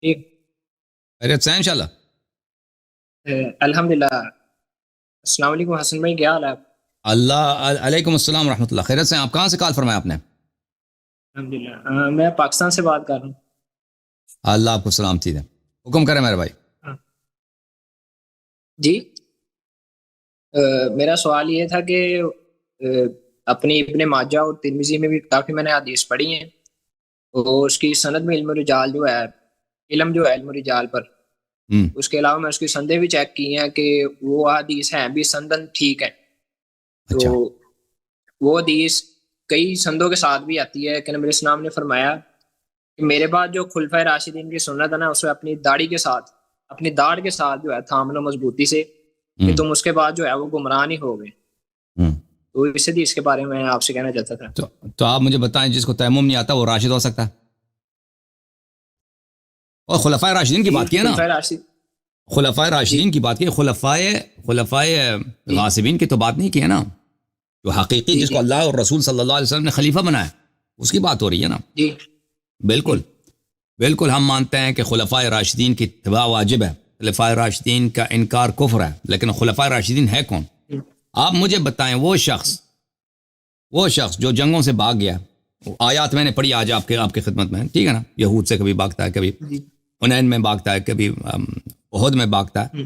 ٹھیک۔ خیریت سے ہیں انشاءاللہ؟ الحمد للہ۔ السلام علیکم حسن بھائی، کیا حال ہے آپ؟ اللہ علیکم السلام ورحمۃ اللہ، خیریت سے ہیں؟ آپ کہاں سے کال فرمایا آپ نے؟ الحمد للہ، میں پاکستان سے بات کر رہا ہوں۔ اللہ آپ کو سلامتی دے، حکم کرے میرے بھائی۔ ہاں۔ جی، میرا سوال یہ تھا کہ اپنی ابن ماجہ اور ترمذی میں بھی کافی میں نے حدیث پڑھی ہیں، اور اس کی سند میں علم الرجال جو ہے، علم جو ہے علم الرجال پر، اس کے علاوہ میں اس کی سندیں بھی چیک کی ہیں کہ وہ حدیث ہیں بھی سندن ٹھیک ہے۔ تو اچھا، وہ حدیث کئی سندوں کے ساتھ بھی آتی ہے کہ نبی اسلام نے فرمایا کہ میرے بعد جو خلفۂ راشدین کی سنت ہے نا، اسے اپنی داڑھی کے ساتھ، اپنی داڑھ کے ساتھ جو ہے تھام لو مضبوطی سے، کہ تم اس کے بعد جو ہے وہ گمراہ نہیں ہوگے۔ تو اس حدیث کے بارے میں آپ سے کہنا چاہتا تھا۔ تو آپ مجھے بتائیں، جس کو تیمم نہیں آتا وہ راشد ہو سکتا ہے؟ اور خلفائے راشدین کی بات کی ہے نا، خلفۂ راشد، خلفائے راشدین کی بات کی، خلفائے غاصبین کی تو بات نہیں کی ہے نا، جو حقیقی جس کو اللہ اور رسول صلی اللہ علیہ وسلم نے خلیفہ بنایا، اس کی بات ہو رہی ہے نا۔ جی بالکل بالکل، ہم مانتے ہیں کہ خلفائے راشدین کی اتباع واجب ہے، خلفائے راشدین کا انکار کفر ہے، لیکن خلفائے راشدین ہے کون؟ آپ مجھے بتائیں، وہ شخص جو جنگوں سے بھاگ گیا، آیات میں نے پڑھی آج آپ کے خدمت میں، ٹھیک ہے نا، یہود سے کبھی بھاگتا ہے، کبھی حنین میں بھاگتا ہے، کبھی احد میں بھاگتا ہے،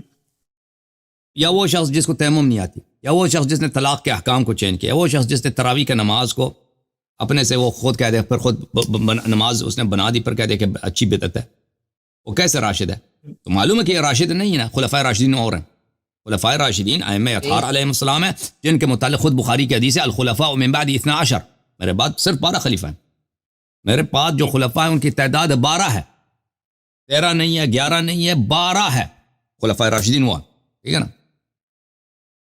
یا وہ شخص جس کو تیمم نہیں آتی، یا وہ شخص جس نے طلاق کے احکام کو چینج کیا، وہ شخص جس نے تراویح کی نماز کو اپنے سے وہ خود کہہ دے، پھر خود نماز اس نے بنا دی، پر کہہ دے کہ اچھی بدعت ہے، وہ کیسے راشد ہے؟ تو معلوم ہے کہ یہ راشد نہیں ہے نا، خلفائے راشدین اور ہیں۔ خلفائے راشدین ائمہ اطہار علیہ السلام ہیں، جن کے متعلق خود بخاری کی حدیث ہے، الخلفاء من بعد 12، میرے بعد صرف 12 خلیفہ ہیں، میرے پاس جو خلفاء ہیں ان کی تعداد 12 ہے، 13 نہیں ہے، 11 نہیں ہے، 12 ہے خلفائے راشدین ہوا، ٹھیک ہے نا۔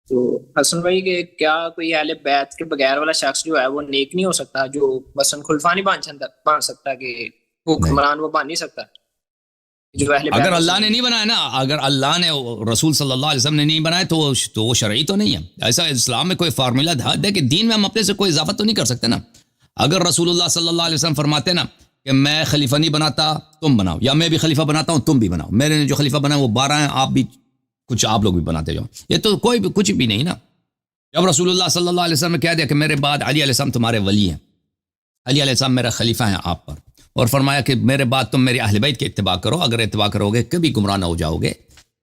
تو حسن بھائی کہ کیا کوئی اہل بیت کے بغیر والا شخص جو ہے وہ نیک نہیں ہو سکتا، جو مثلا خلفاء نہیں بن سکتا کہ حکمران وہ بن نہیں سکتا؟ جو اہل بیت اگر اللہ نے نہیں بنایا نا، اگر اللہ نے رسول صلی اللہ علیہ وسلم نے نہیں بنایا تو وہ شرعی تو نہیں ہے۔ ایسا اسلام میں کوئی فارمولہ دیکھیں، دین میں ہم اپنے سے کوئی اضافت تو نہیں کر سکتے نا۔ اگر رسول اللہ صلی اللہ علیہ وسلم فرماتے نا کہ میں خلیفہ نہیں بناتا تم بناؤ، یا میں بھی خلیفہ بناتا ہوں تم بھی بناؤ، میرے نے جو خلیفہ بنایا وہ 12 ہیں، آپ لوگ بھی بناتے جاؤ، یہ تو کوئی بھی کچھ بھی نہیں نا۔ جب رسول اللہ صلی اللہ علیہ وسلم نے کہہ دیا کہ میرے بعد علی علیہ السلام تمہارے ولی ہیں، علی علیہ السلام میرا خلیفہ ہیں آپ پر، اور فرمایا کہ میرے بعد تم میرے اہل بیت کی اتباع کرو، اگر اتباع کرو گے کبھی گمراہ نہ ہو جاؤ گے،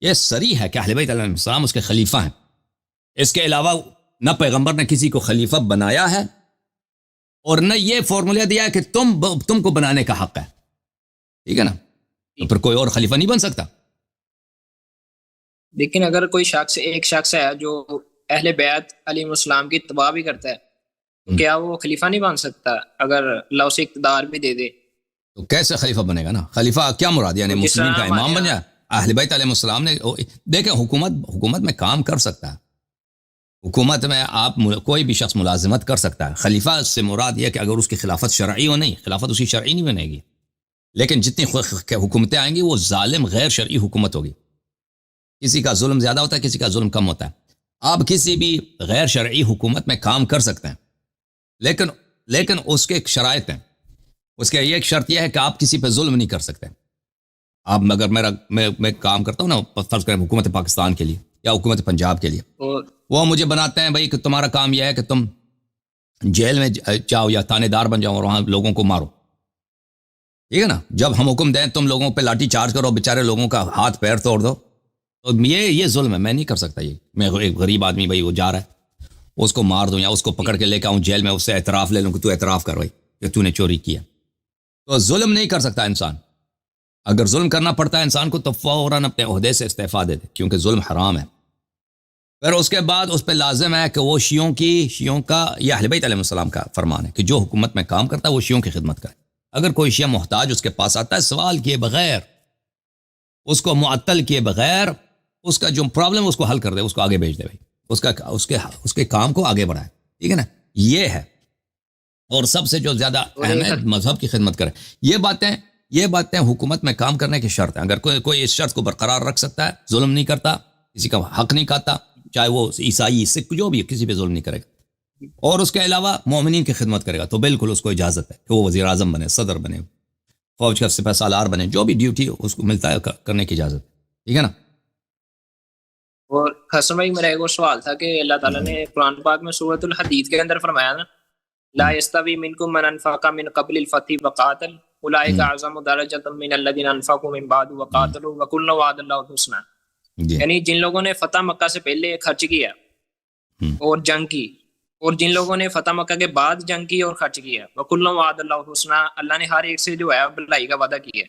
یہ صریح ہے کہ اہل بیت علیہ السلام اس کے خلیفہ ہیں۔ اس کے علاوہ نہ پیغمبر نے کسی کو خلیفہ بنایا ہے، اور نہ یہ فارمولہ دیا ہے کہ تم کو بنانے کا حق ہے، ٹھیک ہے نا، تو پھر کوئی اور خلیفہ نہیں بن سکتا۔ لیکن اگر کوئی ایک شخص ہے جو اہل بیت علیہ السلام کی اتباع بھی کرتا ہے، تو کیا وہ خلیفہ نہیں بن سکتا اگر اللہ اسے اقتدار بھی دے دے؟ تو کیسے خلیفہ بنے گا نا؟ خلیفہ کیا مراد، یعنی مسلمین کا امام بن جائے؟ اہل بیت علیہ السلام نے دیکھیں، حکومت میں کام کر سکتا ہے، حکومت میں آپ کوئی بھی شخص ملازمت کر سکتا ہے، خلیفہ سے مراد یہ کہ اگر اس کی خلافت شرعی ہو، نہیں خلافت اسی شرعی نہیں بنے گی، لیکن جتنی حکومتیں آئیں گی وہ ظالم غیر شرعی حکومت ہوگی، کسی کا ظلم زیادہ ہوتا ہے، کسی کا ظلم کم ہوتا ہے۔ آپ کسی بھی غیر شرعی حکومت میں کام کر سکتے ہیں، لیکن اس کے ایک شرائط ہیں، اس کے ایک شرط یہ ہے کہ آپ کسی پہ ظلم نہیں کر سکتے۔ آپ اگر میں کام کرتا ہوں نا، فرض کریں حکومت پاکستان کے لیے یا حکومت پنجاب کے لیے، وہ مجھے بناتے ہیں بھائی کہ تمہارا کام یہ ہے کہ تم جیل میں جاؤ یا تانے دار بن جاؤ اور وہاں لوگوں کو مارو، ٹھیک ہے نا۔ جب ہم حکم دیں تم لوگوں پہ لاٹھی چارج کرو، بیچارے لوگوں کا ہاتھ پیر توڑ دو، تو یہ ظلم ہے، میں نہیں کر سکتا۔ یہ میں ایک غریب آدمی بھائی وہ جا رہا ہے، اس کو مار دوں یا اس کو پکڑ کے لے کے آؤں جیل میں، اس سے اعتراف لے لوں کہ تو اعتراف کر بھائی کہ تو نے چوری کیا، تو ظلم نہیں کر سکتا انسان۔ اگر ظلم کرنا پڑتا ہے انسان کو تو فوراً اپنے عہدے سے استعفیٰ دے دے، کیونکہ ظلم حرام ہے۔ پھر اس کے بعد اس پہ لازم ہے کہ وہ شیعوں کا یا اہل بیت علیہ السلام کا فرمان ہے کہ جو حکومت میں کام کرتا ہے وہ شیعوں کی خدمت کرے۔ اگر کوئی شیعہ محتاج اس کے پاس آتا ہے سوال کیے بغیر، اس کو معطل کیے بغیر، اس کا جو پرابلم اس کو حل کر دے، اس کو آگے بھیج دے بھائی، اس کے کام کو آگے بڑھائے، ٹھیک ہے نا، یہ ہے۔ اور سب سے جو زیادہ اہم ہے مذہب کی خدمت کرے۔ یہ باتیں حکومت میں کام کرنے کی شرط ہیں۔ اگر کوئی اس شرط کو برقرار رکھ سکتا ہے، ظلم نہیں کرتا، کسی کا حق نہیں کھاتا، چاہے وہ عیسائی سکھ جو بھی، کسی پہ ظلم نہیں کرے گا، اور اس کے علاوہ مومنین کی خدمت کرے گا، تو بالکل اس کو اجازت ہے کہ وہ وزیر اعظم بنے، صدر بنے، فوج کا سپہ سالار بنے، جو بھی ڈیوٹی اس کو ملتا ہے کرنے کی اجازت، ٹھیک ہے نا. اور حسن بھائی میرا ایک اور سوال تھا کہ اللہ تعالیٰ نے قرآن پاک میں سورۃ الحدید کے اندر فرمایا نا لا یستوی منکم من انفق من قبل الفتح وقاتل اولئک اعظم درجۃ من الذین انفقوا من بعد وقاتلوا وکلا وعد اللہ الحسنی، یعنی جن لوگوں نے فتح مکہ سے پہلے خرچ کیا اور جنگ کی، اور جن لوگوں نے فتح مکہ کے بعد جنگ کی اور خرچ کیا، وکلا وعد اللہ الحسنی، اللہ نے ہر ایک سے جو ہے بھلائی کا وعدہ کیا ہے.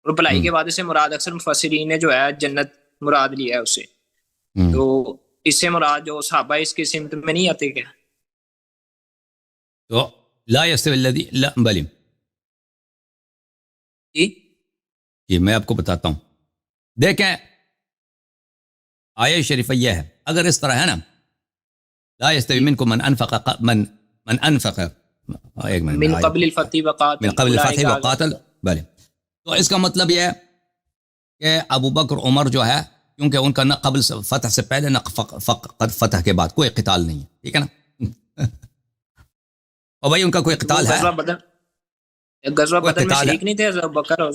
اور بھلائی کے وعدے سے مراد اکثر مفسرین نے جو ہے جنت مراد لیا ہے اس سے. تو اس سے مراد جو صحابہ اس کی سمت میں نہیں آتے کیا؟ تو لا یستوی الذی لا بلی جی میں آپ کو بتاتا ہوں. دیکھیں آیہ شریفہ یہ ہے، اگر اس طرح ہے نا لا یستوی منکم من انفق ایک منٹ من قبل الفتح وقاتل من قبل الفتح وقاتل، بلے تو اس کا مطلب یہ ہے کہ ابو بکر عمر جو ہے، کیونکہ ان کا نہ قبل فتح سے پہلے نہ فتح کے بعد کوئی قتال نہیں ہے، ٹھیک ہے نا. اور بھائی ان کا کوئی قتال ہے، غزوہ بدر میں شریک نہیں تھے حضرت بکر اور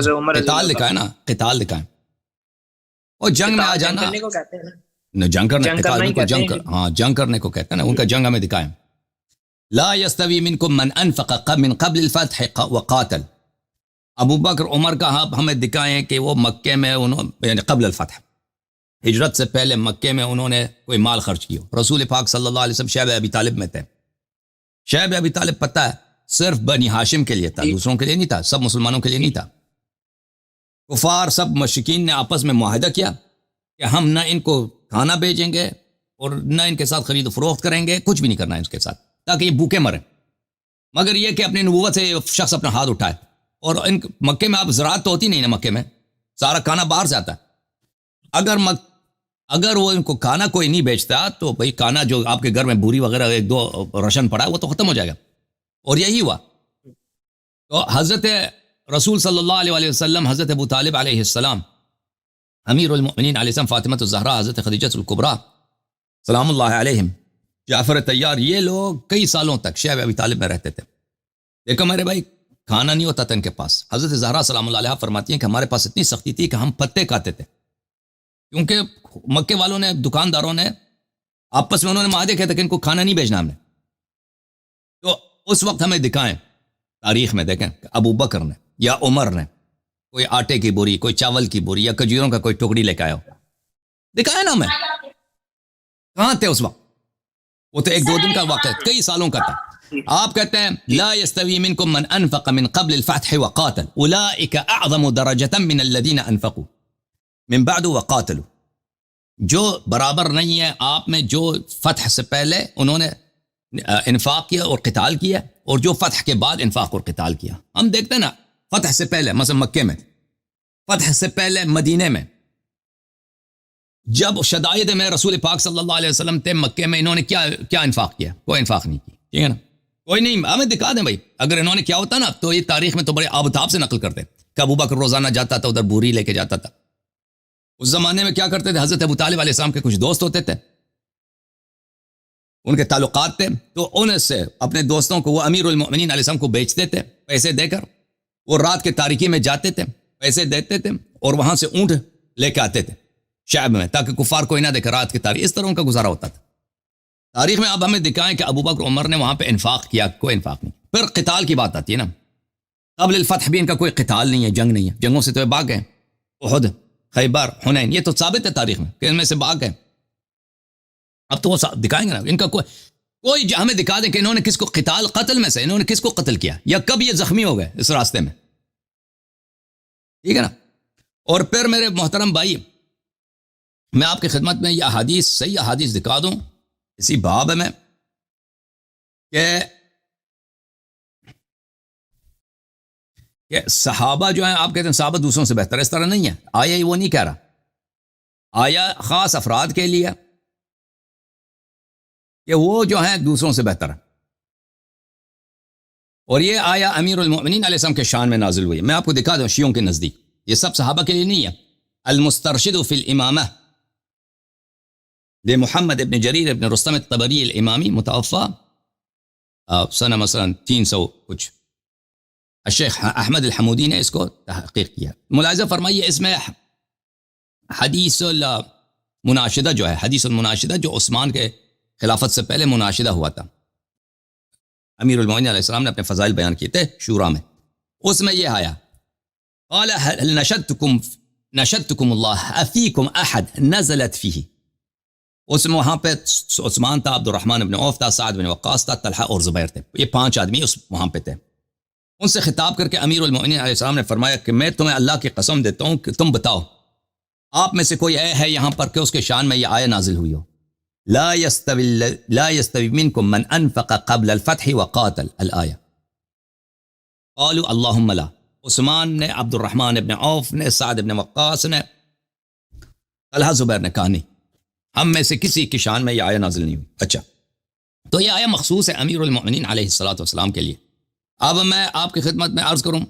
عمر، قتال لکھا ہے نا، قتال لکھا ہے. اور جنگ میں آ جانا کو کہتے ہیں نا، جنگ کرنے ہاں جنگ کرنے کو کہتے ہیں نا، ان کا جنگ ہمیں دکھائیں. لا یستوی منکم من انفق من قبل الفتح وقاتل، ابو بکر عمر کا ہمیں دکھائیں کہ وہ مکے میں یعنی قبل الفتح ہجرت سے پہلے مکے میں انہوں نے کوئی مال خرچ کیا. رسول پاک صلی اللہ علیہ وسلم شیب ابی طالب میں تھے. شیب ابی طالب پتہ ہے صرف بنی ہاشم کے لیے تھا، دوسروں کے لیے نہیں تھا، سب مسلمانوں کے لیے نہیں تھا. کفار سب مشرکین نے آپس میں معاہدہ کیا کہ ہم نہ ان کو کھانا بھیجیں گے اور نہ ان کے ساتھ خرید و فروخت کریں گے، کچھ بھی نہیں کرنا ہے اس کے ساتھ، تاکہ یہ بھوکے مریں. مگر یہ کہ اپنی نبوت سے شخص اپنا ہاتھ اٹھائے. اور ان مکے میں آپ زراعت تو ہوتی نہیں نا، مکے میں سارا کھانا باہر سے آتا ہے. اگر وہ ان کو کھانا کوئی نہیں بیچتا تو بھئی کھانا جو آپ کے گھر میں بوری وغیرہ ایک دو راشن پڑا ہے وہ تو ختم ہو جائے گا. اور یہی ہوا. تو حضرت رسول صلی اللہ علیہ وسلم، حضرت ابو طالب علیہ السلام، امیر المؤمنین علیہ السلام، فاطمہ الزہرا، حضرت خدیجہ الکبریٰ سلام اللہ علیہم، جعفر طیار، یہ لوگ کئی سالوں تک شیب ابی طالب میں رہتے تھے. دیکھو میرے بھائی کھانا نہیں ہوتا تھا ان کے پاس. حضرت زہرا سلام اللہ علیہ فرماتی ہیں کہ ہمارے پاس اتنی سختی تھی کہ ہم پتے کھاتے تھے، کیونکہ مکے والوں نے، دکانداروں نے آپس میں انہوں نے معاہدے کہتے کہ ان کو کھانا نہیں بھیجنا ہم نے. تو اس وقت ہمیں دکھائیں تاریخ میں، دیکھیں کہ ابو بکر نے یا عمر نے کوئی آٹے کی بوری، کوئی چاول کی بوری یا کھجوروں کا کوئی ٹکڑی لے کے آیا ہو، دکھائے نا ہمیں. کہاں تھے اس وقت؟ وہ تو ایک دو دن کا واقعہ، کئی سالوں کا تھا. آپ کہتے ہیں لا یستوی منکم من انفق من قبل الفتح وقاتل اولئک اعظم درجة من الذین انفقوا من بعد وقاتلوا، جو برابر نہیں ہے آپ میں جو فتح سے پہلے انہوں نے انفاق کیا اور قتال کیا، اور جو فتح کے بعد انفاق اور قتال کیا. ہم دیکھتے ہیں نا فتح سے پہلے مثلا مکے میں، فتح سے پہلے مدینے میں جب شدائد میں رسول پاک صلی اللہ علیہ وسلم تھے مکے میں، انہوں نے کیا انفاق کیا؟ کوئی انفاق نہیں کیا، ٹھیک ہے نا، کوئی نہیں. ہمیں دکھا دیں بھائی، اگر انہوں نے کیا ہوتا نا تو یہ تاریخ میں تو بڑے آبتاب سے نقل کرتے کہ ابو بکر روزانہ جاتا تھا ادھر بوری لے کے جاتا تھا. اس زمانے میں کیا کرتے تھے، حضرت ابو طالب علیہ السلام کے کچھ دوست ہوتے تھے، ان کے تعلقات تھے، تو ان سے اپنے دوستوں کو وہ امیر المؤمنین علیہ السلام کو بیچتے تھے پیسے دے کر. وہ رات کے تاریکی میں جاتے تھے، پیسے دیتے تھے، اور وہاں سے اونٹ لے کے آتے تھے شعب میں، تاکہ کفار کوئی نہ دیکھے رات کی تاریخ. اس طرح ان کا گزارا ہوتا تھا. تاریخ میں اب ہمیں دکھائیں کہ ابو بکر عمر نے وہاں پہ انفاق کیا، کوئی انفاق نہیں. پھر قتال کی بات آتی ہے نا، قبل الفتح بھی ان کا کوئی قتال نہیں ہے، جنگ نہیں ہے. جنگوں سے تو یہ بھاگ گئے، احد، خیبر، حنین، یہ تو ثابت ہے تاریخ میں کہ ان میں سے بھاگ گئے. اب تو وہ دکھائیں گے نا ان کا کوئی ہمیں دکھا دیں کہ انہوں نے کس کو قتل میں سے انہوں نے کس کو قتل کیا، یا کب یہ زخمی ہو گئے اس راستے میں، ٹھیک ہے نا. اور پھر میرے محترم بھائی، میں آپ کی خدمت میں یہ احادیث، صحیح احادیث دکھا دوں اسی باب میں کہ صحابہ جو ہیں، آپ کہتے ہیں صحابہ دوسروں سے بہتر، اس طرح نہیں ہے. آیا وہ نہیں کہہ رہا، آیا خاص افراد کے لیے کہ وہ جو ہیں دوسروں سے بہتر ہے. اور یہ آیا امیر المؤمنین علیہ السلام کے شان میں نازل ہوئی. میں آپ کو دکھا دوں شیعوں کے نزدیک یہ سب صحابہ کے لیے نہیں ہے. المسترشد فی الامامہ لمحمد ابن جریر ابن رستم الطبری الامامی، متوفى سنہ مثلا 300 کچھ، الشیخ احمد الحمودی نے اس کو تحقیق کیا. ملاحظہ فرمائیے اس میں حدیث المناشدہ جو ہے، حدیث المناشدہ جو عثمان کے خلافت سے پہلے مناشدہ ہوا تھا، امیر المومنین علیہ السلام نے اپنے فضائل بیان کیے تھے شورا میں، اس میں یہ آیا قال هل نشدتكم اللہ افیکم احد نزلت فیہ. اس میں وہاں پہ عثمان تھا، عبد الرحمن بن عوف تھا، سعد بن وقاص تھا، طلحہ اور زبیر تھے. یہ 5 آدمی اس وہاں پہ تھے. ان سے خطاب کر کے امیر المومنین علیہ السلام نے فرمایا کہ میں تمہیں اللہ کی قسم دیتا ہوں کہ تم بتاؤ آپ میں سے کوئی ہے یہاں پر کہ اس کے شان میں یہ آیہ نازل ہوئی ہو، لا يستوي منكم من انفق قبل الفتح وقاتل الآیہ. قالوا اللهم لا. عثمان نے، عبد الرحمن ابن عوف نے، سعد ابن وقاص نے، طلحہ زبیر نے کہا نہیں، ہم میں سے کسی کی شان میں یہ آیہ نازل نہیں ہوئی. اچھا، تو یہ آیہ مخصوص ہے امیر المؤمنین علیہ الصلوۃ والسلام کے لیے. اب میں آپ کی خدمت میں عرض کروں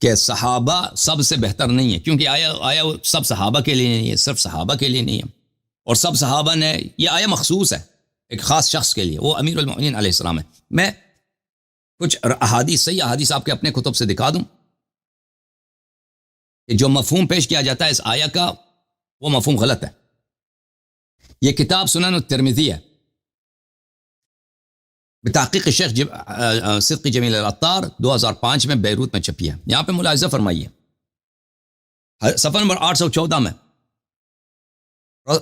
کہ صحابہ سب سے بہتر نہیں ہے، کیونکہ آیا سب صحابہ کے لیے نہیں ہے، صرف صحابہ کے لیے نہیں ہے، اور سب صحابہ نے، یہ آیہ مخصوص ہے ایک خاص شخص کے لیے، وہ امیر المؤمنین علیہ السلام ہے. میں کچھ احادیث، صحیح احادیث آپ کے اپنے کتب سے دکھا دوں کہ جو مفہوم پیش کیا جاتا ہے اس آیہ کا وہ مفہوم غلط ہے. یہ کتاب سنن الترمذی ہے، بتحقیق شیخ صدقی جمیل العطار، 2005 میں بیروت میں چھپی ہے. یہاں پہ ملاحظہ فرمائیے صفحہ نمبر 814 میں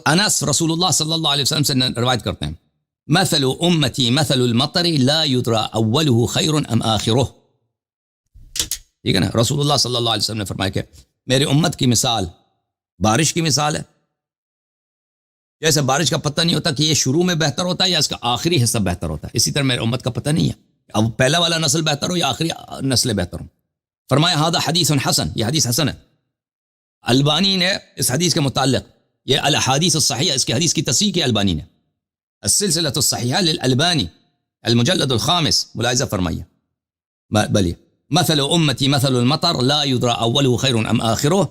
انس رسول اللہ صلی اللہ علیہ وسلم سے روایت کرتے ہیں، مثل امتی مثل المطر لا يدرى اوله خیر ام آخره. ٹھیک ہے نا، رسول اللہ صلی اللہ علیہ وسلم نے فرمایا کہ میری امت کی مثال بارش کی مثال ہے، جیسے بارش کا پتہ نہیں ہوتا کہ یہ شروع میں بہتر ہوتا ہے یا اس کا آخری حصہ بہتر ہوتا ہے، اسی طرح میری امت کا پتہ نہیں ہے اب پہلا والا نسل بہتر ہو یا آخری نسل بہتر ہو. فرمایا ھذا حدیث حسن، یہ حدیث حسن ہے. البانی نے اس حدیث کے متعلق، یہ الاحادیث الصحیحہ، اس کی حدیث کی تصحیح کی البانی نے، السلسلۃ الصحیحہ للالبانی المجلد الخامس، ملاحظہ فرمائیے. بلی مثل امتی مثل المطر لا يدرى اوله خیر ام آخره،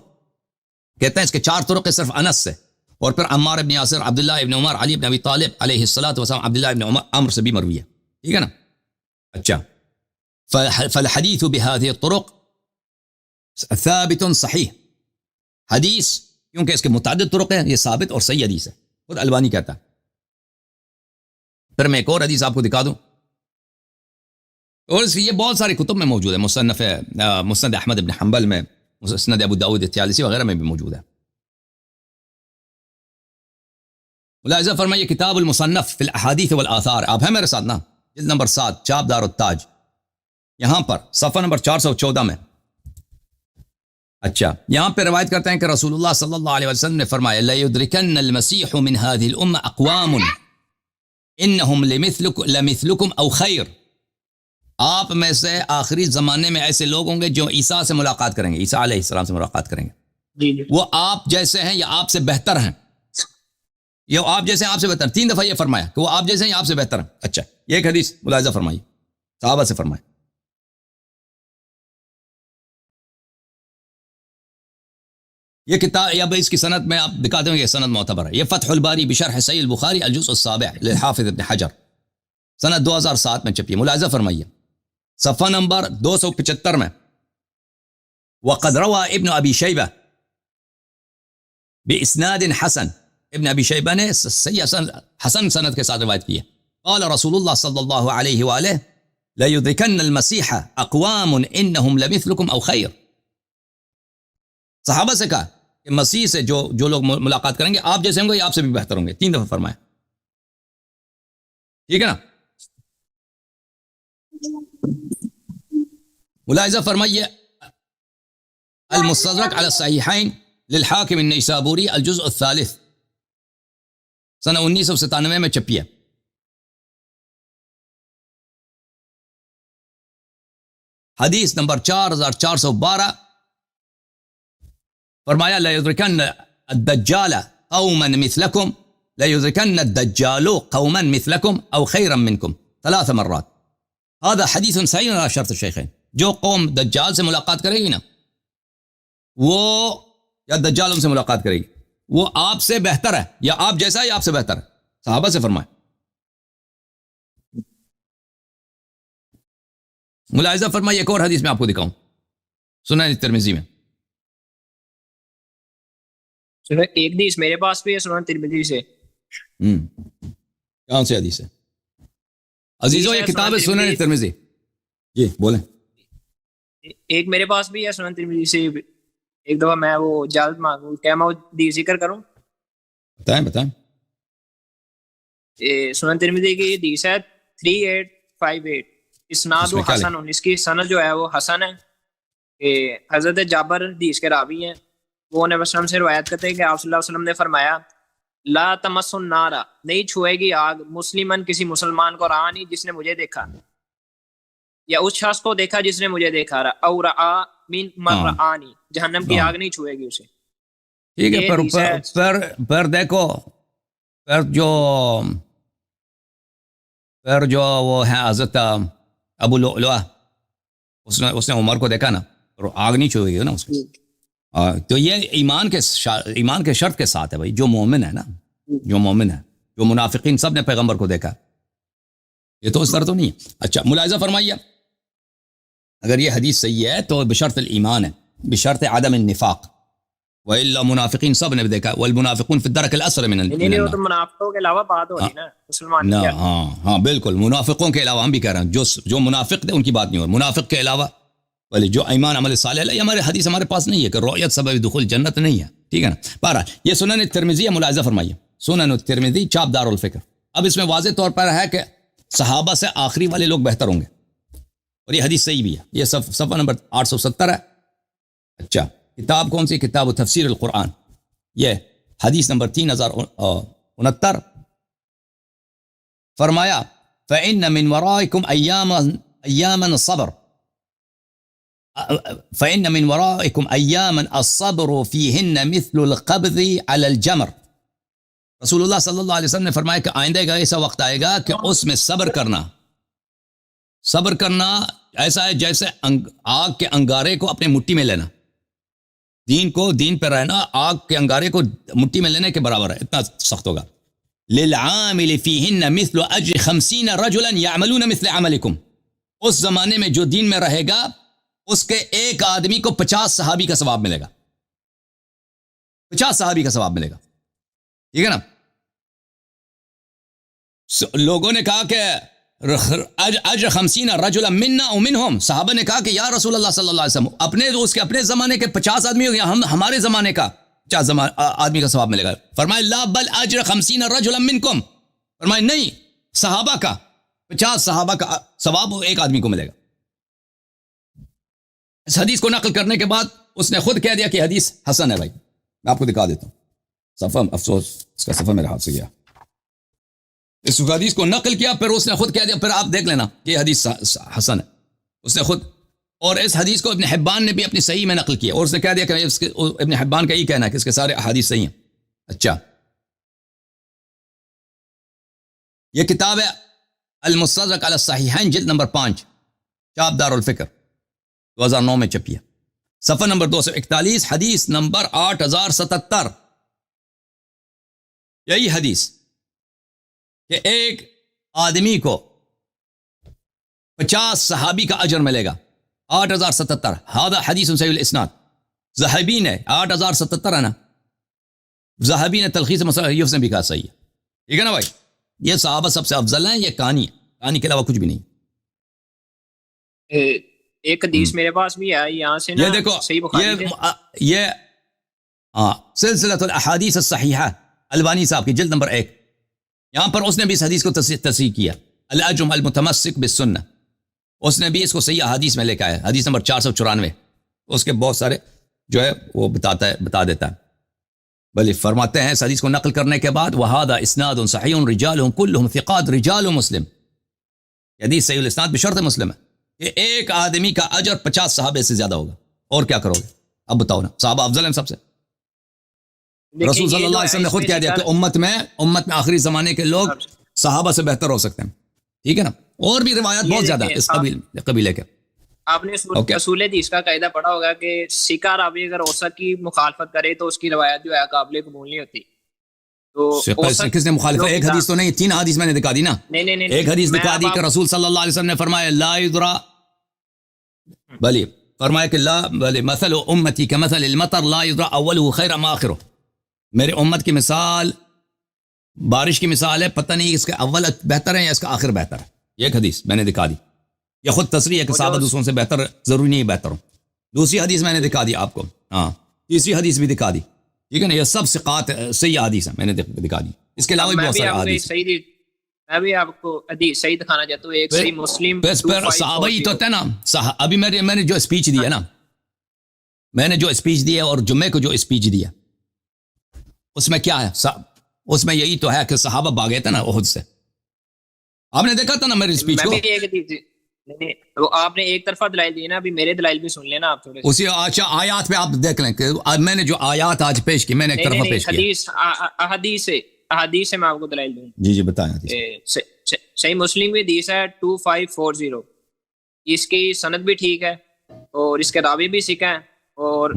کہتے ہیں اس کے 4 طرق صرف انس سے، اور پھر عمار ابن یاسر، عبداللہ ابن عمر، علی ابن ابی طالب علیہ الصلاۃ والسلام، عبداللہ ابن عمر سے بھی مروی ہے. ٹھیک ہے نا. اچھا، فالحدیث بهذه الطرق ثابت صحیح، حدیث کیونکہ اس کے متعدد طرق ہیں، یہ ثابت اور صحیح حدیث ہے، خود البانی کہتا ہے. پھر میں ایک اور حدیث آپ کو دکھا دوں، اور یہ بہت ساری کتب میں موجود ہے، مسند احمد بن حنبل میں، مسند ابو داؤد الطیالسی وغیرہ میں بھی موجود ہے. ملاحظہ فرمائیے کتاب المصنف فی الاحادیث والآثار، آپ ہیں میرے ساتھ نا، جلد نمبر 7، چاپ دار التاج، یہاں پر صفحہ نمبر 414 میں. اچھا، یہاں پہ روایت کرتے ہیں کہ رسول اللہ صلی اللہ علیہ وسلم نے فرمایا لَيُدْرِكَنَّ الْمَسِيحُ مِنْ هَذِهِ الْأُمَّةِ أَقْوَامٌ إِنَّهُمْ لَمِثْلُكُمْ أَوْ خَيْرٌ. آپ میں سے آخری زمانے میں ایسے لوگ ہوں گے جو عیسیٰ سے ملاقات کریں گے، عیسیٰ علیہ السلام سے ملاقات کریں گے، وہ آپ جیسے ہیں یا آپ سے بہتر ہیں، یہ آپ جیسے ہیں آپ سے بہتر. 3 دفعہ یہ فرمایا کہ وہ آپ جیسے ہیں یا آپ سے بہتر ہیں. اچھا، یہ ایک حدیث ملاحظہ فرمائیے، صحابہ سے فرمائے. یہ کتاب، یا اس کی سند میں آپ دکھاتے ہیں کہ یہ سند معتبر ہے. یہ فتح الباری بشرح صحیح البخاری الجزء السابع للحافظ ابن حجر، سند 2007 میں چھپی ہے. ملاحظہ فرمائیے صفحہ نمبر 275 میں، وقد روى ابن ابی شیبہ باسناد حسن، ابن ابی شیبہ نے صحیح حسن سند کے ساتھ روایت کی ہے. قال رسول اللہ صلی اللہ علیہ وآلہ لَيُدْرِكَنَّ الْمَسِيحَ أَقْوَامٌ إِنَّهُمْ لَمِثْلُكُمْ أَوْ خَيْرٌ. صحابہ سے کہا کہ مسیح سے جو لوگ ملاقات کریں گے آپ جیسے ہوں گے یا آپ سے بھی بہتر ہوں گے. 3 دفعہ فرمایا. ٹھیک ہے نا. ملاحظہ فرمائیے المستدرک علی الصحیحین للحاکم النیسابوری الجزء الثالث، سنہ 1997 میں چھپی ہے. حدیث نمبر 4412، فرمایا لَيُدْرِكَنَّ الدَّجَّالَ قَوْمًا مِثْلَكُمْ لَيُدْرِكَنَّ الدَّجَّالُ قَوْمًا مِثْلَكُمْ أَوْ خَيْرًا مِنْكُمْ 3 مرات. هذا حدیث صحیح على شرط الشیخین. جو قوم دجال سے ملاقات کرے گی نا، وہ یا دجال ان سے ملاقات کرے گی، وہ آپ سے بہتر ہے یا آپ جیسا ہے یا آپ سے بہتر ہے. صحابہ سے فرمائے. ملاحظہ فرمائیے ایک اور حدیث میں آپ کو دکھاؤں سنن ترمذی میں. ایک حدیث میرے پاس بھی ہے سنن ترمذی سے. کون سی حدیث ہے عزیزو؟ یہ کتاب ہے سنن ترمذی. جی بولیں. ایک میرے پاس بھی ہے سنن ترمذی سے. ایک دفعہ میں وہ اجازت مانگوں، کیا میں وہ حدیث ذکر کروں؟ بتائیں. سنن ترمذی کی حدیث ہے 3858. اسناد و حسن، اس کی سند جو ہے وہ حسن ہے. کہ حضرت جابر حدیث کے راوی ہیں، وہ نبی وسلم سے روایت کرتے ہیں کہ آپ صلی اللہ علیہ وسلم نے فرمایا لا تمس النار، نہیں چھوئے گی آگ، مسلمن کسی مسلمان کو رآنی جس نے مجھے دیکھا، یا اس شخص کو دیکھا جس نے مجھے دیکھا، او رآ من من رآنی، جہنم کی آگ نہیں چھوئے گی اسے. ٹھیک ہے. پر دیکھو پھر جو وہ ہے حضرت ابو لؤلؤہ، اس نے عمر کو دیکھا نا، اور آگ نہیں چھوئے گی نا اس کو. تو یہ ایمان کے شرط کے ساتھ ہے بھائی. جو مومن ہے نا، جو مومن ہے، جو منافقین سب نے پیغمبر کو دیکھا، یہ تو اس طرح تو نہیں ہے. اچھا ملاحظہ فرمائیے، اگر یہ حدیث صحیح ہے تو بشرط الایمان ہے، بشرط عدم النفاق. وَإِلَّا منافقین سب نے دیکھا، والمنافقون فی الدرک الاسفل من النار. نہیں، وہ تو منافقوں کے علاوہ بات ہو رہی نا، مسلمان کی. ہاں بالکل، منافقوں کے علاوہ ہم بھی کہہ رہے ہیں، جو منافق تھے ان کی بات نہیں ہو رہی. منافق کے علاوہ ولی جو ایمان عمل صالح ہے، یہ ہمارے حدیث ہمارے پاس نہیں ہے کہ رؤیت سبب دخول جنت نہیں ہے. ٹھیک ہے نا. بہرحال یہ سنن ترمذی ہے، ملاحظہ فرمائیے سنن ترمذی چاپ دار الفکر. اب اس میں واضح طور پر ہے کہ صحابہ سے آخری والے لوگ بہتر ہوں گے، اور یہ حدیث صحیح بھی ہے. یہ صفحہ نمبر 870 ہے. اچھا کتاب کون سی؟ کتاب تفسیر القرآن. یہ حدیث نمبر 3069. فرمایا فَإِنَّ مِنْ وَرَائِكُمْ أَيَّامًا الصَّبْرُ فَإِنَّ مِنْ وَرَائِكُمْ أَيَّامًا الصَّبْرُ فِيهِنَّ مِثْلُ الْقَبْضِ عَلَى الْجَمْرِ. رسول اللہ صلی اللہ علیہ وسلم نے فرمایا کہ آئندہ کا ایسا وقت آئے گا کہ اس میں صبر کرنا ایسا ہے جیسے آگ کے انگارے کو اپنے مٹھی میں لینا. دین پہ رہنا آگ کے انگارے کو مٹھی میں لینے کے برابر ہے، اتنا سخت ہوگا. لِلْعَامِلِ فِيهِنَّ مِثْلُ أَجْرِ 50 رَجُلًا يَعْمَلُونَ مِثْلَ عَمَلِكُمْ. اس زمانے میں جو دین میں رہے گا اس کے ایک آدمی کو 50 صحابی کا ثواب ملے گا. 50 صحابی کا ثواب ملے گا. ٹھیک ہے نا. لوگوں نے کہا کہ اجر 50 رجلا منا و منہم. صحابہ نے کہا کہ یا رسول اللہ صلی اللہ علیہ وسلم اپنے زمانے کے 50 آدمی ہو گیا، ہمارے زمانے کا 50 آدمی کا ثواب ملے گا. فرمائے لا بل اجر 50 رجلا منکم. فرمائے نہیں، صحابہ کا 50 صحابہ کا ثواب ایک آدمی کو ملے گا. اس حدیث کو نقل کرنے کے بعد اس نے خود کہہ دیا کہ حدیث حسن ہے. بھائی میں آپ کو دکھا دیتا ہوں صفحہ، افسوس اس کا صفحہ میرے ہاتھ سے گیا. اس حدیث کو نقل کیا، پھر اس نے خود کہہ دیا، پھر آپ دیکھ لینا کہ حدیث حسن ہے. اس نے خود، اور اس حدیث کو ابن حبان نے بھی اپنی صحیح میں نقل کیا، اور اس نے کہہ دیا کہ ابن حبان کا یہ کہنا ہے کہ اس کے سارے احادیث صحیح ہیں. اچھا یہ کتاب ہے المستدرک علی الصحیحین، جلد نمبر 5، چاپ دار الفکر، 2009 میں چھپی ہے. صفحہ نمبر 241، حدیث نمبر 8077. یہی حدیث کہ ایک آدمی کو 50 صحابی کا اجر ملے گا. 8077 ہذا حدیث صحیح الاسناد. ذہبی نے 8077 ہے نا، ذہبی نے تلخیص مصنف نے بھی کہا صحیح ہے. ٹھیک ہے نا بھائی. یہ صحابہ سب سے افضل ہیں، یہ کہانی ہے، کہانی کے علاوہ کچھ بھی نہیں. ایک حدیث میرے پاس بھی ہے یہاں سے نا، یہ دیکھو، صحیح بخاری یہ سلسلۃ الاحادیث الصحیحہ البانی صاحب کی جلد نمبر 1، یہاں پر اس نے بھی اس حدیث کو تصحیح کیا. الاجرم المتمسک بالسنہ، اس نے بھی اس کو صحیح حدیث میں لے کے آیا، حدیث نمبر 494. اس کے بہت سارے جو ہے وہ بتا دیتا ہے. بلکہ فرماتے ہیں اس حدیث کو نقل کرنے کے بعد وہذا اسناد صحیح رجالهم كلهم ثقات رجال مسلم. حدیث صحیح الاسناد بشرط مسلم ہے کہ ایک آدمی کا اجر 50 صحابے سے زیادہ ہوگا. اور کیا کرو گے اب بتاؤ نا، صحابہ افضل ہیں سب سے. رسول صلی اللہ علیہ وسلم نے خود کہہ دیا کہ امت میں آخری زمانے کے لوگ صحابہ سے بہتر ہو سکتے ہیں. ٹھیک ہے نا. اور بھی روایات بہت زیادہ ہیں اس قبیلے کے. آپ نے اصول حدیث کا قاعدہ پڑھا ہوگا کہ سکہ راوی اگر اوسط کی مخالفت کرے تو اس کی روایت جو ہے قابل قبول نہیں ہوتی. تو کس نے مخالفت؟ ایک حدیث تو نہیں، 3 حدیث میں نے دکھا دی نا. نہیں ایک حدیث دکھا دی کہ رسول صلی اللہ علیہ وسلم نے فرمایا لا یدرا بلی فرمایا کہ لا بلی مثل امتی کمثل المطر لا یدری اولہ خیر ما آخرہ، میرے امت کی مثال بارش کی مثال ہے، پتہ نہیں اس کا اول بہتر ہے یا اس کا آخر بہتر ہے. یہ ایک حدیث میں نے دکھا دی، یہ خود تصریح ہے کہ صحابہ دوسروں سے بہتر ضروری نہیں بہتر ہو. دوسری حدیث میں نے دکھا دی آپ کو، ہاں تیسری حدیث بھی دکھا دی، ٹھیک ہے نا. یہ سب ثقات صحیح حدیث ہیں، میں نے دکھا دی. اس کے علاوہ بھی بہت سارے حدیث. میں بھی آپ کو حدیث صحیح دکھانا چاہتا ہوں، ایک صحیح مسلم پھر صحابہ ہی تو تھے نا. ابھی میں نے جو اسپیچ دی ہے نا، میں نے جو اسپیچ دی ہے اور جمعے کو جو اسپیچ دیا اس میں کیا ہے؟ اس میں یہی تو ہے کہ صحابہ بھاگے تھے نا احد سے. آپ نے دیکھا تھا نا میری اسپیچ کو. وہ آپ نے ایک طرفہ دلائل دی نا، ابھی میرے دلائل بھی سن لینا آپ تھوڑے. اسی آیات پہ آپ دیکھ لیں کہ میں نے جو آیات آج پیش کی میں نے ایک طرفہ پیش کی. حدیث سے میں آپ کو دلائل دوں. جی بتائیں. صحیح مسلم کی حدیث ہے 2540، اس کی سند بھی ٹھیک ہے اور اس کے راوی بھی سکھ ہیں. اور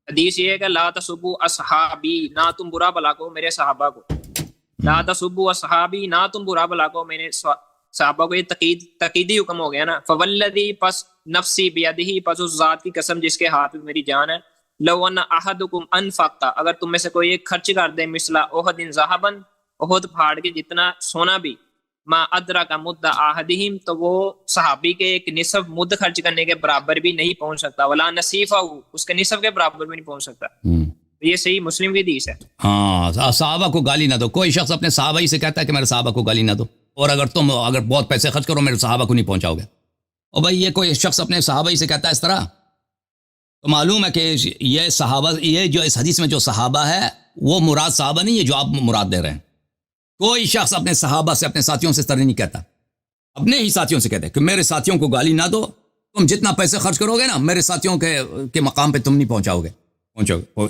حدیث یہ ہے کہ لا تسبوا اصحابی، نہ تم برا بلا کو میرے صحابہ کو. لا تسبوا اصحابی، نہ تم برا بلا کو میرے صحابہ کو. یہ تقیدی حکم ہو گیا نا. فوالذی، پس نفسی بیدہ، پس اس ذات کی قسم جس کے ہاتھ میں میری جان ہے. لو ان احدکم انفقت، اگر تم میں سے کوئی ایک خرچ کر دے مثل احد ذهبا، احد پہاڑ کے جتنا سونا بھی، ما ادرک مد احدہم، تو وہ صحابی کے ایک نصف مد خرچ کرنے کے برابر بھی نہیں پہنچ سکتا. ولا نصیفہ، اس کے نصف کے برابر بھی نہیں پہنچ سکتا. یہ صحیح مسلم کی حدیث ہے. ہاں صحابہ کو گالی نہ دو. کوئی شخص اپنے صحابہ ہی سے کہتا ہے کہ میرے صحابہ کو گالی نہ دو، اور اگر تم بہت پیسے خرچ کرو میرے صحابہ کو نہیں پہنچاؤ گے. اور بھائی یہ کوئی شخص اپنے صحابہ ہی سے کہتا ہے اس طرح، تو معلوم ہے کہ یہ صحابہ، یہ جو اس حدیث میں جو صحابہ ہے وہ مراد صحابہ نہیں ہے جو آپ مراد دے رہے ہیں. کوئی شخص اپنے صحابہ سے، اپنے ساتھیوں سے اس طرح نہیں کہتا. اپنے ہی ساتھیوں سے کہتے ہیں کہ میرے ساتھیوں کو گالی نہ دو، تم جتنا پیسے خرچ کرو گے نا میرے ساتھیوں کے مقام پہ تم نہیں پہنچاؤ گے.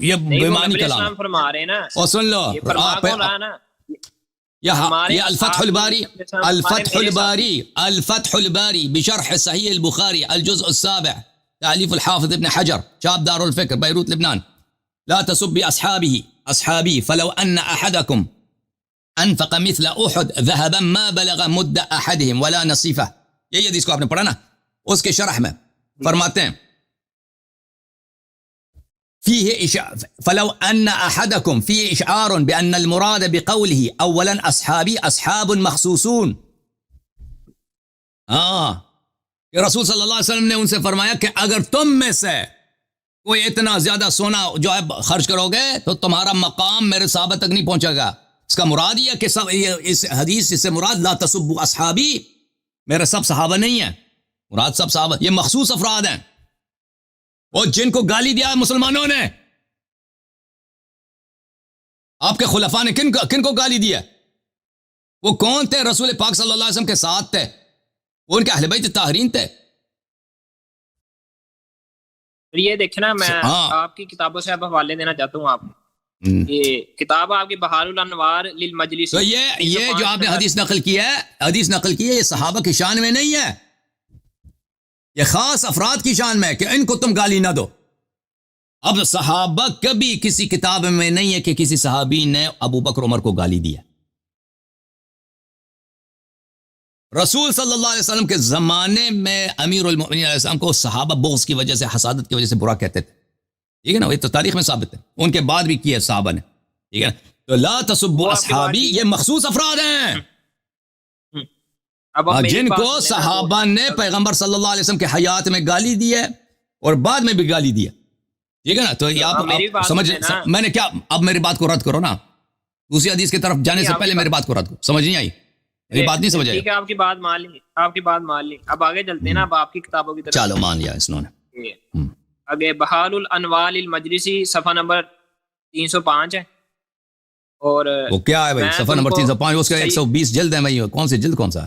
یہ بےمانی کلام فرما رہے ہیں نا. اور سن لو یہ الفتح الباری، الفتح الباری بشرح صحیح البخاری الجزء السابع، تألیف الحافظ ابن حجر، چاپ دار الفکر، بیروت لبنان. لا تسبی اصحابی فلو ان احدکم انفق مثل احد ذهبا ما بلغ مد احدهم ولا نصیفہ. یہی حدیث کو آپ نے پڑھا نا، اس کے شرح میں فرماتے ہیں فلو ان احدکم فيه اشعار بان المراد بقوله اولا اصحابی اصحاب مخصوصون. کہ رسول صلی اللہ علیہ وسلم نے ان سے فرمایا کہ اگر تم میں سے کوئی اتنا زیادہ سونا جو ہے خرچ کرو گے تو تمہارا مقام میرے صحابہ تک نہیں پہنچے گا. اس کا مراد یہ کہ اس حدیث سے مراد لا تسبوا اصحابی، میرے سب صحابہ نہیں ہیں، مراد سب صحابہ، یہ مخصوص افراد ہیں. وہ جن کو گالی دیا مسلمانوں نے، آپ کے خلفاء نے کن کو گالی دیا؟ وہ کون تھے؟ رسول پاک صلی اللہ علیہ وسلم کے ساتھ تھے، وہ ان کے اہل بیت طاہرین تھے. یہ دیکھیں نا، میں آپ کی کتابوں سے اب حوالے دینا چاہتا ہوں. آپ یہ کتاب آپ کی بہار الانوار للمجلس، تو یہ جو آپ نے حدیث نقل کی ہے یہ صحابہ کی شان میں نہیں ہے، یہ خاص افراد کی شان میں ہے کہ ان کو تم گالی نہ دو. اب صحابہ کبھی کسی کتاب میں نہیں ہے کہ کسی صحابی نے ابو بکر عمر کو گالی دیا. رسول صلی اللہ علیہ وسلم کے زمانے میں امیر المؤمنین علیہ السلام کو صحابہ بغض کی وجہ سے، حسادت کی وجہ سے برا کہتے تھے. ٹھیک ہے نا، یہ تو تاریخ میں ثابت ہے، ان کے بعد بھی کیا صحابہ نے. ٹھیک ہے، تو لا تسبوا اصحابی یہ مخصوص افراد ہیں جن کو صحابہ نے پیغمبر صلی اللہ علیہ وسلم کے حیات میں گالی دی ہے اور بعد میں بھی گالی دیا. ٹھیک ہے نا، تو آپ سمجھ، میں نے کیا، اب میری بات کو رد کرو نا، دوسری حدیث کی طرف جانے سے پہلے میری بات کو رد کرو. سمجھ نہیں آئی؟ میری بات نہیں سمجھ آئی؟ ٹھیک ہے، آپ کی بات مان لی. اب آگے چلتے ہیں نا، اب آپ کی کتابوں کی طرف. چلو مان لیا اس نے. آگے بہار الانوار المجلسی صفحہ نمبر 305 ہے. اور وہ کیا ہے بھائی صفحہ نمبر 305؟ اس کا 120 جلد ہے بھائی. کون سی جلد؟ کون سا؟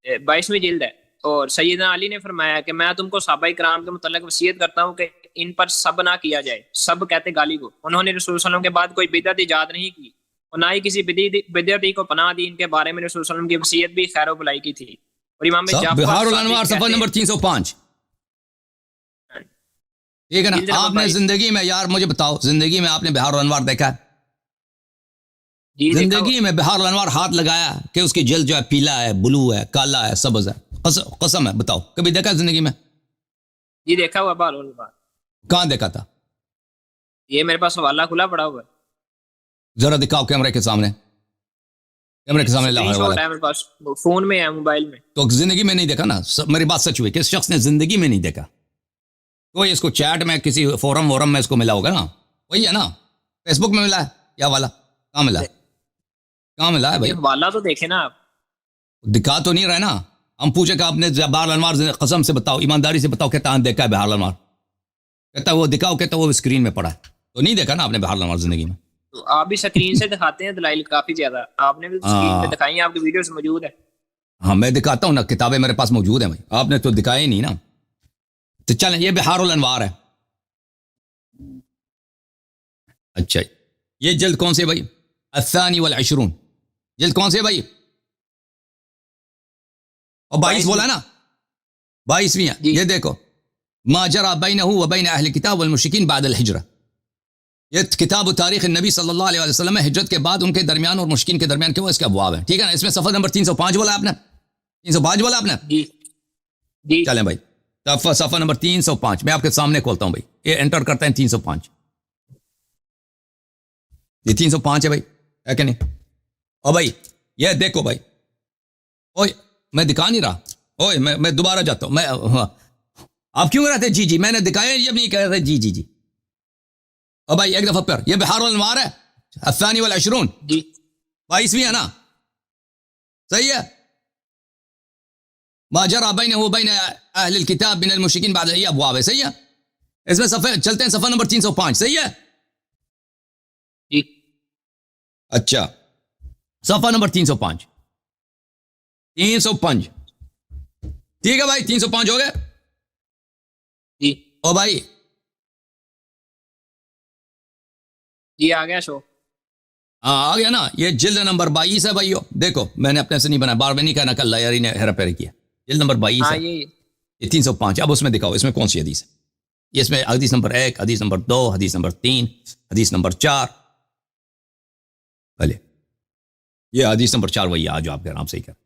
22ویں جلد ہے. اور سیدنا علی نے فرمایا کہ میں تم کو صحابہ کرام کے متعلق وصیت کرتا ہوں کہ ان پر سب نہ کیا جائے. سب کہتے گالی کو. انہوں نے رسول صلی اللہ علیہ وسلم کے بعد کوئی بدعت ایجاد نہیں کی اور نہ ہی کسی بدعتی کو پناہ دی. ان کے بارے میں رسول صلی اللہ علیہ وسلم کی وصیت بھی خیر و بھلائی کی تھی. اور امام جعفر بہار الانوار صفحہ نمبر 305. ٹھیک ہے نا، آپ نے زندگی میں، یار مجھے بتاؤ، زندگی میں آپ نے بہار الانوار دیکھا ہے؟ زندگی میں بہار الانوار ہاتھ لگایا کہ اس کی جلد جو ہے پیلا ہے، بلو ہے، کالا ہے، سبز ہے؟ قسم ہے، بتاؤ کبھی دیکھا زندگی میں؟ جی دیکھا ہوا بہار الانوار. کہاں دیکھا تھا؟ یہ میرے پاس حوالہ کھلا پڑا ہوا ہے. ذرا دکھاؤ کیمرے کے سامنے. کیمرے کے سامنے لاؤ اسکرین شاٹ حوالہ. ہے میرے پاس, فون میں ہے, موبائل میں. تو زندگی میں نہیں دیکھا نا. میری بات سچ ہوئی کہ اس شخص نے زندگی میں نہیں دیکھا. کوئی اس کو چیٹ میں کسی فورم وورم میں اس کو ملا ہوگا نا, وہی ہے نا, فیس بک میں ملا ہے یا والا کہاں ملا ہے؟ کہاں ملا ہے بھائی؟ یہ حوالہ تو دیکھیں نا آپ. دکھا تو نہیں رہے نا. ہم پوچھے کہ آپ نے بہار الانوار قسم سے بتاؤ, ایمانداری سے بتاؤ, کہتا دیکھا ہے بہار الانوار؟ کہتا وہ دکھاؤ, کہتا وہ اسکرین میں پڑا ہے. تو نہیں دیکھا نا آپ نے بہار الانوار زندگی میں. تو آپ بھی اسکرین سے دکھاتے ہیں دلائل کافی زیادہ, آپ نے بھی اسکرین پہ دکھائی ہیں, آپ کی ویڈیوز موجود ہے. ہاں میں دکھاتا ہوں نا, کتابیں میرے پاس موجود ہیں بھائی, آپ نے تو دکھایا ہی نہیں نا. تو چلیں, یہ بہار الانوار ہے. اچھا, یہ جلد کون سے بھائی؟ الثانی والعشرون. جلد کون سے بھائی؟ اور 22 بولا نا, 22ویں. یہ دیکھو, ما جرى بينه وبين اهل الكتاب والمشركين بعد الهجرة. یہ کتاب و تاریخ نبی صلی اللہ علیہ وسلم ہے, ہجرت کے بعد ان کے درمیان اور مشرکین کے درمیان کے وہ اس کے ابواب ہیں. ٹھیک ہے نا. اس میں صفحہ نمبر 305 بولا آپ نے, 305 بولا آپ نے. جی جی چلیں بھائی, صفحہ نمبر 305 میں آپ کے سامنے کھولتا ہوں بھائی. یہ انٹر کرتے ہیں 305. یہ 305 ہے بھائی, ہے کہ نہیں؟ اور بھائی یہ دیکھو بھائی, اوے میں دکھا نہیں رہا, اوے میں دوبارہ جاتا ہوں. میں آپ کیوں رہتے جی جی, میں نے دکھایا جب نہیں کہہ رہے جی جی جی. اور بھائی ایک دفعہ پر, یہ بہار الانوار ہے, الثانی والعشرون. جی 22ویں ہے نا, صحیح ہے. ما جرى بينه وبين اهل الكتاب من المشركين بعد یہ ابواب ہے, صحیح ہے. اس میں صفحہ چلتے ہیں, صفحہ نمبر 305, صحیح ہے. جی اچھا, صفحہ نمبر 305. ٹھیک ہے بھائی, 305 ہو گئے. جی او بھائی جی آ گیا شو. ہاں آ گیا نا. یہ جلد نمبر 22 ہے بھائیو. دیکھو میں نے اپنے سے نہیں بنایا, بار میں نہیں کہنا کہ اللہ یاری نے ہیرا پھیری کیا. جلد نمبر 22 ہاں ہے, یہ 305. اب اس میں دکھاؤ, اس میں کون سی حدیث ہے. اس میں حدیث نمبر 1, حدیث نمبر 2, حدیث نمبر 3, حدیث نمبر 4. بھلے یہ حدیث نمبر 4 وہی ہے جو آپ کہہ رہے ہیں, آپ صحیح کہہ رہے ہیں.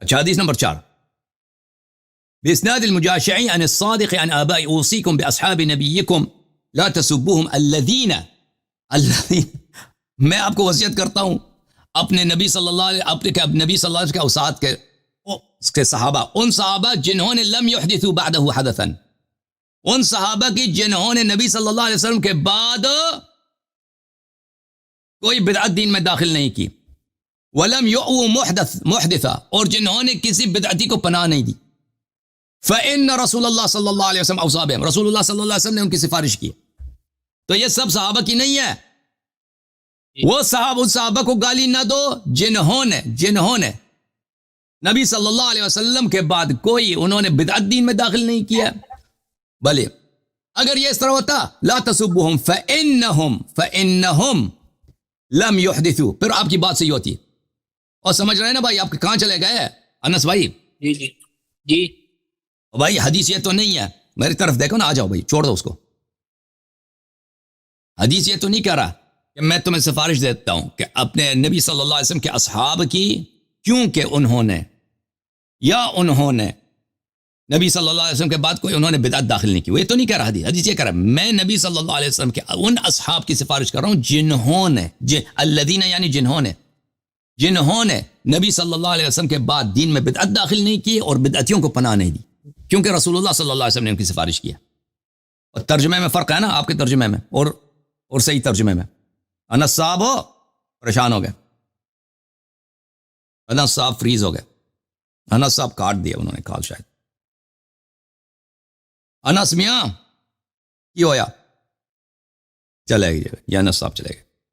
اچھا, حدیث نمبر 4, بإسناد المجاشعي عن الصادق عن آباء أوصيكم بأصحاب نبيكم لا تسبوهم الذين میں آپ کو وصیت کرتا ہوں اپنے نبی صلی اللہ علیہ نبی صلی اللہ علیہ وسلم کے اوصاد کے صحابہ, ان صحابہ جنہوں نے لم يحدثوا بعده حدثا, ان صحابہ کی جنہوں نے نبی صلی اللہ علیہ وسلم کے بعد کوئی بدعت دین میں داخل نہیں کی. ولم يؤوا محدثا, اور جنہوں نے کسی بدعتی کو پناہ نہیں دی. فإن رسول اللہ صلی اللہ علیہ وسلم اوصى بهم, رسول اللہ صلی اللہ علیہ وسلم نے ان کی سفارش کی. تو یہ سب صحابہ کی نہیں ہے. وہ صحابہ کو گالی نہ دو جنہوں نے نبی صلی اللہ علیہ وسلم کے بعد کوئی انہوں نے بدعت دین میں داخل نہیں کیا. بھلے اگر یہ اس طرح ہوتا, لا تسبوهم فإنهم لم يحدثوا, پھر آپ کی بات صحیح ہوتی. اور سمجھ رہے ہیں نا بھائی, آپ کہاں چلے گئے انس بھائی؟ جی جی جی بھائی حدیث یہ تو نہیں ہے, میری طرف دیکھو نا, آ جاؤ بھائی, چھوڑ دو اس کو. حدیث یہ تو نہیں کہہ رہا کہ میں تمہیں سفارش دیتا ہوں کہ اپنے نبی صلی اللہ علیہ وسلم کے اصحاب کی, کیونکہ انہوں نے نبی صلی اللہ علیہ وسلم کے بعد کوئی انہوں نے بدعت داخل نہیں کی. وہ یہ تو نہیں کہہ رہا حدیث یہ کہہ رہا ہے میں نبی صلی اللہ علیہ وسلم کے ان اصحاب کی سفارش کر رہا ہوں جنہوں نے الذین, یعنی جنہوں نے نبی صلی اللہ علیہ وسلم کے بعد دین میں بدعت داخل نہیں کی اور بدعتیوں کو پناہ نہیں دی, کیونکہ رسول اللہ صلی اللہ علیہ وسلم نے ان کی سفارش کیا. اور ترجمے میں فرق ہے نا آپ کے ترجمے میں اور صحیح ترجمے میں. انس صاحب پریشان ہو گئے, انس صاحب فریز ہو گئے, انس صاحب کاٹ دیا انہوں نے کال شاید. انس میاں کی ہویا, چلے گئے, یا انس صاحب چلے گئے.